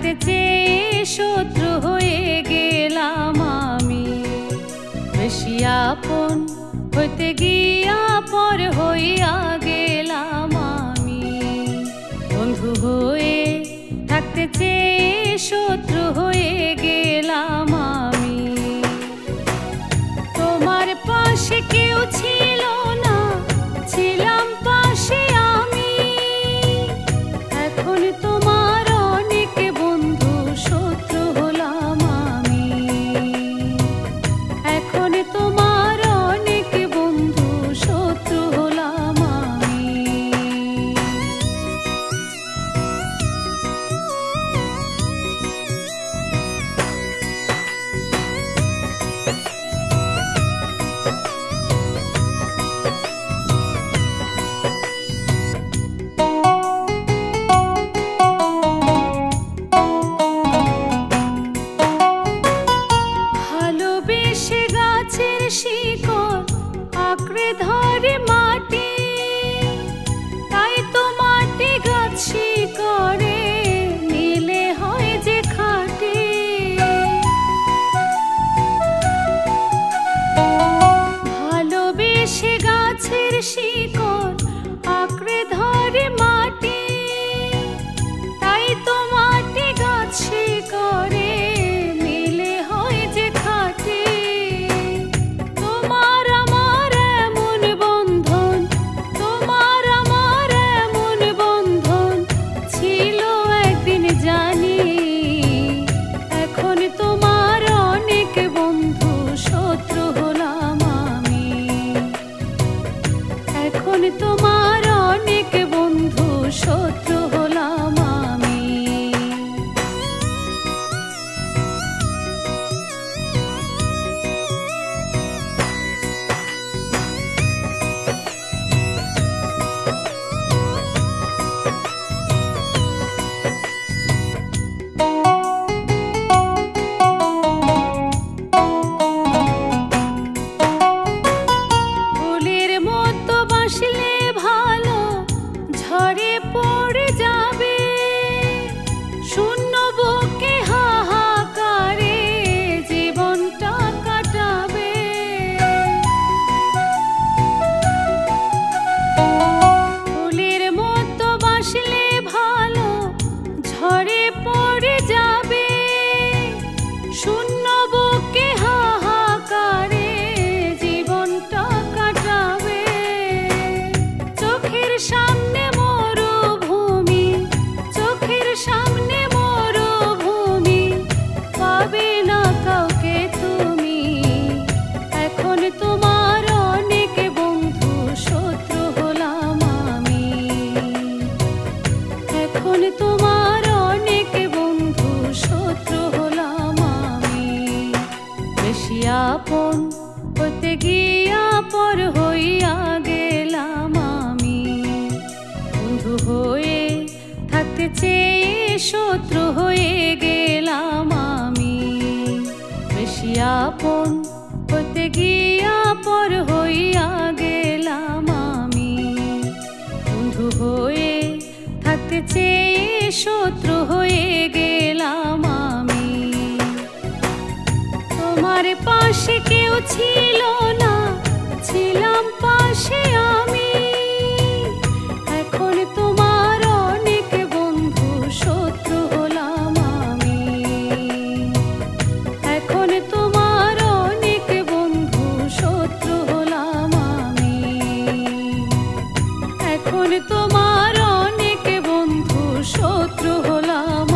থাকতে চেয়ে শত্রু হয়ে গেলাম আমি। বেশি আপন হইতে গিয়া পর হইয়া গেলাম আমি। বন্ধু হয়ে থাকতে চেয়ে শত্রু হয়ে গেলাম আমি। তোমার পাশে কেউ ছিল না, ছিলাম পাশে আমি। এখন তোমার অনেক বন্ধু, শত্রু হলাম আমি। এখন তোমার অনেক বন্ধু, শত্রু হলাম আমি। ভালোবেসে গাছের শিকড় আঁকড়ে ধরে মাটি, তাই তো মাটি গাছ শিকড়ে নিলে হয় যে খাটে। ভালোবেসে গাছের শিকড় আঁকড়ে ধরে মাটি, তাই তো মাটি গাছ শিকড়ে নিলে হয় যে খাটে। তোমার আমার এমন বন্ধন, তোমার আমার এমন বন্ধন ছিল একদিন জানি। এখন তোমার অনেক বন্ধু, শত্রু হলাম আমি। এখন তোমার অনেক বন্ধু, শত্রু হলাম আমি। ফুলের মতো বাসলে ভালো, ঝরে পড়ে যাবে। শূন্য বুকে হাহাকারে জীবনটা কাটাবে। ফুলের মতো বাসলে ভালো, ঝরে পড়ে যাবে। শূন্য বুকে হাহাকারে জীবনটা কাটাবে। চোখের সামনে মরুভূমি, চোখের সামনে মরুভূমি, পাবে না কাউকে তুমি। এখন তোমার অনেক বন্ধু, শত্রু হলাম আমি। এখন তোমার অনেক বন্ধু, শত্রু হলাম আমি। বেশি আপন হতে গিয়া পর হইয়া গেলাম আমি। বন্ধু হয়ে থাকতে চেয়ে শত্রু হয়ে গেলাম আমি। বেশি আপন হতে গিয়া পর হইয়া গেলাম আমি। বন্ধু হয়ে থাকতে চেয়ে শত্রু হয়ে গেলাম আমি। তোমার পাশে কেউ ছিল না, ছিলাম পাশে আমি। এখন তোমার অনেক বন্ধু, শত্রু হলাম আমি। এখন তোমার অনেক বন্ধু, শত্রু হলাম আমি। এখন তোমার অনেক বন্ধু, শত্রু হলাম